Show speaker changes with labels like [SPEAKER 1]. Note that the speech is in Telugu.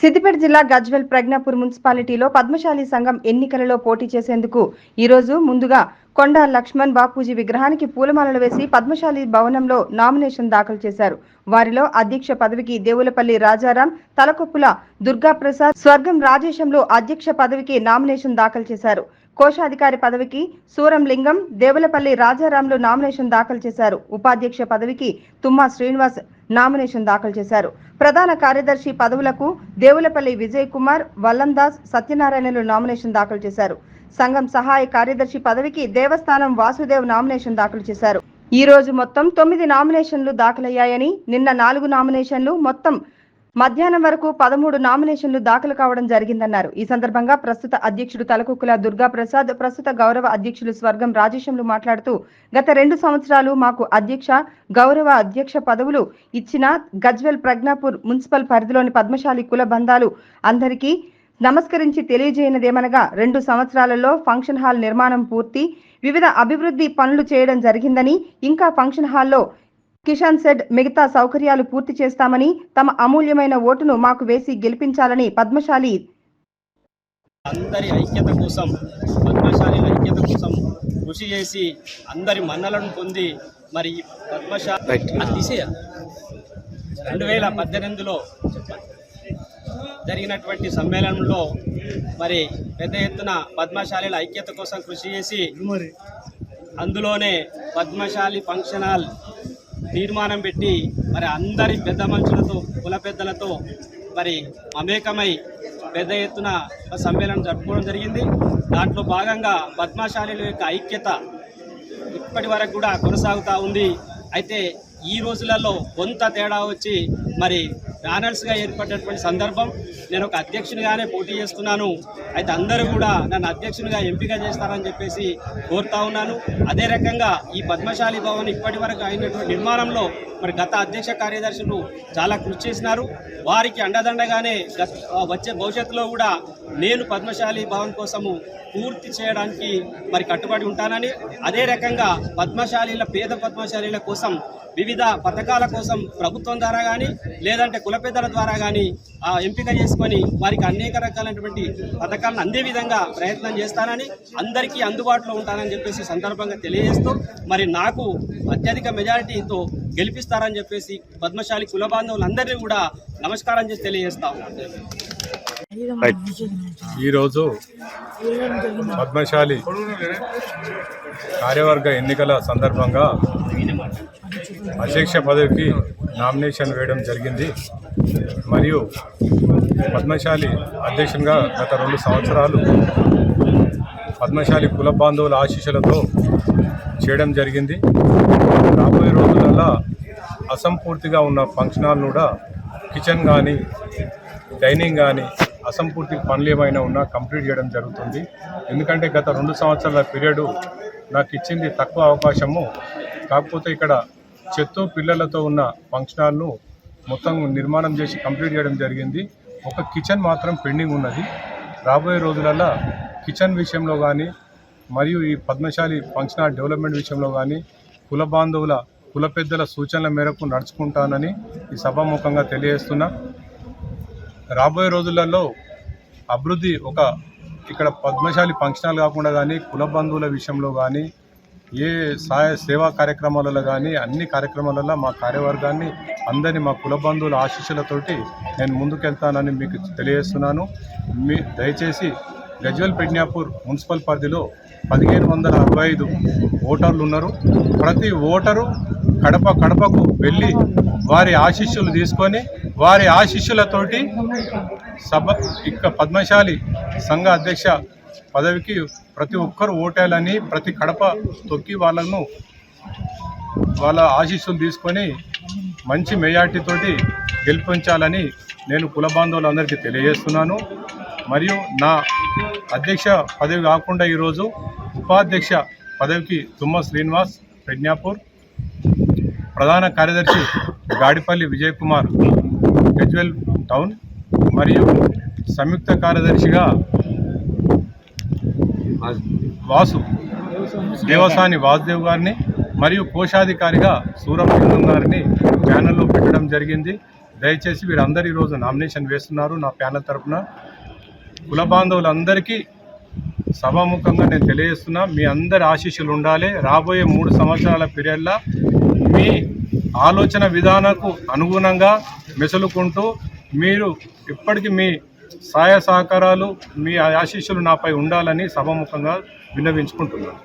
[SPEAKER 1] సిద్దిపేట జిల్లా గజ్వేల్ ప్రజ్ఞాపూర్ మున్సిపాలిటీలో పద్మశాలి సంఘం ఎన్నికలలో పోటీ చేసేందుకు ఈరోజు ముందుగా కొండ లక్ష్మణ్ బాపూజీ విగ్రహానికి పూలమాలలు వేసి పద్మశాలి భవనంలో నామినేషన్ దాఖలు చేశారు. వారిలో అధ్యక్ష పదవికి దేవులపల్లి రాజారాం, తలకొప్పుల దుర్గాప్రసాద్, స్వర్గం రాజేశంలో అధ్యక్ష పదవికి నామినేషన్ దాఖలు చేశారు. కోశాధికారి పదవికి సూరం లింగం, దేవులపల్లి రాజారాంలు నామినేషన్ దాఖలు చేశారు. ఉపాధ్యక్ష పదవికి తుమ్మా శ్రీనివాస్ నామినేషన్ దాఖలు చేశారు. ప్రధాన కార్యదర్శి పదవులకు దేవులపల్లి విజయ్ కుమార్, వల్లందాస్, సత్యనారాయణలు నామినేషన్ దాఖలు చేశారు. సంఘం సహాయ కార్యదర్శి పదవికి దేవస్థానం వాసుదేవ్ నామినేషన్ దాఖలు చేశారు. ఈ రోజు మొత్తం 9 నామినేషన్లు దాఖలయ్యాయని, నిన్న 4 నామినేషన్లు, మొత్తం మధ్యాహ్నం వరకు 13 నామినేషన్లు దాఖలు కావడం జరిగిందన్నారు. ఈ సందర్భంగా ప్రస్తుత అధ్యక్షుడు తలకొక్కుల దుర్గాప్రసాద్, ప్రస్తుత గౌరవ అధ్యక్షులు స్వర్గం రాజేశంలు మాట్లాడుతూ, గత 2 సంవత్సరాలు మాకు అధ్యక్ష, గౌరవ అధ్యక్ష పదవులు ఇచ్చిన గజ్వేల్ ప్రజ్ఞాపూర్ మున్సిపల్ పరిధిలోని పద్మశాలి కుల బంధాలు అందరికీ నమస్కరించి తెలియజేయనదేమనగా 2 సంవత్సరాలలో ఫంక్షన్ హాల్ నిర్మాణం పూర్తి, వివిధ అభివృద్ధి పనులు చేయడం జరిగిందని, ఇంకా ఫంక్షన్ హాల్లో కిషన్ సెడ్ మిగతా సౌకర్యాలు పూర్తి చేస్తామని, తమ అమూల్యమైన ఓటును మాకు వేసి గెలిపించాలని పద్మశాలి
[SPEAKER 2] అందరి ఐక్యత కోసం, పద్మశాలి ఐక్యత కోసం కృషి చేసి అందరి మన్నలను పొంది మరి పద్మశాలి 2018లో జరిగినటువంటి సమ్మేళనంలో మరి పెద్ద ఎత్తున పద్మశాలిల ఐక్యత కోసం కృషి చేసి అందులోనే పద్మశాలి ఫంక్షన్ హాల్ తీర్మానం పెట్టి మరి అందరి పెద్ద మనుషులతో, కుల పెద్దలతో మరి మమేకమై పెద్ద ఎత్తున సమ్మేళనం జరుపుకోవడం జరిగింది. దాంట్లో భాగంగా పద్మశాలిల యొక్క ఐక్యత ఇప్పటి వరకు కూడా కొనసాగుతూ ఉంది. అయితే ఈ రోజులలో కొంత తేడా వచ్చి మరి ప్యానల్స్గా ఏర్పడినటువంటి సందర్భం. నేను ఒక అధ్యక్షునిగానే పోటీ చేస్తున్నాను. అయితే అందరూ కూడా నన్ను అధ్యక్షునిగా ఎంపిక చేస్తారని చెప్పేసి కోరుతా ఉన్నాను. అదే రకంగా ఈ పద్మశాలి భవన్ ఇప్పటి వరకు అయినటువంటి నిర్మాణంలో మరి గత అధ్యక్ష కార్యదర్శులు చాలా కృషి చేసినారు. వారికి అండదండగానే వచ్చే భవిష్యత్తులో కూడా నేను పద్మశాలి భవన్ కోసము పూర్తి చేయడానికి మరి కట్టుబడి ఉంటానని, అదే రకంగా పద్మశాలీల పేద పద్మశాలీల కోసం వివిధ పథకాల కోసం ప్రభుత్వం ద్వారా కానీ లేదంటే కుల పెద్దల ద్వారా కానీ ఎంపిక చేసుకొని వారికి అనేక రకాలైనటువంటి పథకాలను అందే విధంగా ప్రయత్నం చేస్తానని, అందరికీ అందుబాటులో ఉంటానని చెప్పేసి సందర్భంగా తెలియజేస్తూ మరి నాకు అత్యధిక మెజారిటీతో గెలిపిస్తారని చెప్పేసి పద్మశాలి కుల బాంధవులందరినీ కూడా నమస్కారం చేసి తెలియజేస్తా ఉన్నాను.
[SPEAKER 3] ఈరోజు పద్మశాలి కార్యవర్గ ఎన్నికల సందర్భంగా అధ్యక్ష పదవికి నామినేషన్ వేయడం జరిగింది. మరియు పద్మశాలి అధ్యక్షునిగా గత 2 సంవత్సరాలు పద్మశాలి కుల బాంధవుల ఆశీస్సులతో చేయడం జరిగింది. రాబోయే రోజులలో అసంపూర్తిగా ఉన్న ఫంక్షన్ హాల్ కూడా కిచెన్ కానీ డైనింగ్ కానీ అసంపూర్తి పనులు ఏమైనా ఉన్నా కంప్లీట్ చేయడం జరుగుతుంది. ఎందుకంటే గత 2 సంవత్సరాల పీరియడ్ నాకు ఇచ్చింది తక్కువ అవకాశము. కాకపోతే ఇక్కడ చెత్త పిల్లలతో ఉన్న ఫంక్షన్ హాల్ను మొత్తం నిర్మాణం చేసి కంప్లీట్ చేయడం జరిగింది. ఒక కిచెన్ మాత్రం పెండింగ్ ఉన్నది. రాబోయే రోజులలో కిచెన్ విషయంలో కానీ మరియు ఈ పద్మశాలి ఫంక్షన్ హాల్ డెవలప్మెంట్ విషయంలో కానీ కుల బాంధవుల, కుల పెద్దల సూచనల మేరకు నడుచుకుంటానని ఈ సభాముఖంగా తెలియజేస్తున్నా. రాబోయే రోజులలో అభివృద్ధి ఇక్కడ పద్మశాలి ఫంక్షన్ హాల్ కాకుండా కానీ కుల బంధువుల విషయంలో కానీ ఏ సేవా కార్యక్రమాలలో కానీ అన్ని కార్యక్రమాలలో మా కార్యవర్గాన్ని అందరినీ మా కుల బంధువుల ఆశీస్సులతోటి నేను ముందుకెళ్తానని మీకు తెలియజేస్తున్నాను. దయచేసి గజ్వేల్ ప్రజ్ఞాపూర్ మున్సిపల్ పరిధిలో 1565 ఓటర్లు ఉన్నారు. ప్రతి ఓటరు కడపకు వెళ్ళి వారి ఆశీస్సులు తీసుకొని వారి ఆశీస్సులతోటి పద్మశాలి సంఘ అధ్యక్ష పదవికి ప్రతి ఒక్కరు ఓటేయాలని, ప్రతి కడప తొక్కి వాళ్ళ ఆశీస్సులు తీసుకొని మంచి మెజార్టీతోటి గెలిపించాలని నేను కుల బాంధవులందరికీ తెలియజేస్తున్నాను. మరియు నా అధ్యక్ష పదవి కాకుండా ఈరోజు ఉపాధ్యక్ష పదవికి తుమ్మా శ్రీనివాస్ ప్రజ్ఞాపూర్, ప్రధాన కార్యదర్శి గాడిపల్లి విజయ్ కుమార్ గజ్వేల్ టౌన్, మరియు సంయుక్త కార్యదర్శిగా దేవసాని వాసుదేవ్ గారిని మరియు కోశాధికారిగా సూరం లింగం గారిని ప్యానెల్లో పెట్టడం జరిగింది. దయచేసి వీరందరూ ఈరోజు నామినేషన్ వేస్తున్నారు. నా ప్యానల్ తరఫున కుల బాంధవులందరికీ సభాముఖంగా నేను తెలియజేస్తున్నా, మీ అందరి ఆశీస్సులు ఉండాలి. రాబోయే 3 సంవత్సరాల పీరియడ్లో మీ ఆలోచన విధానకు అనుగుణంగా మెసులుకుంటూ మీరు ఇప్పటికీ మీ సహాయ సహకారాలు, మీ ఆశీస్సులు నాపై ఉండాలని సభాముఖంగా విన్నవించుకుంటున్నాను.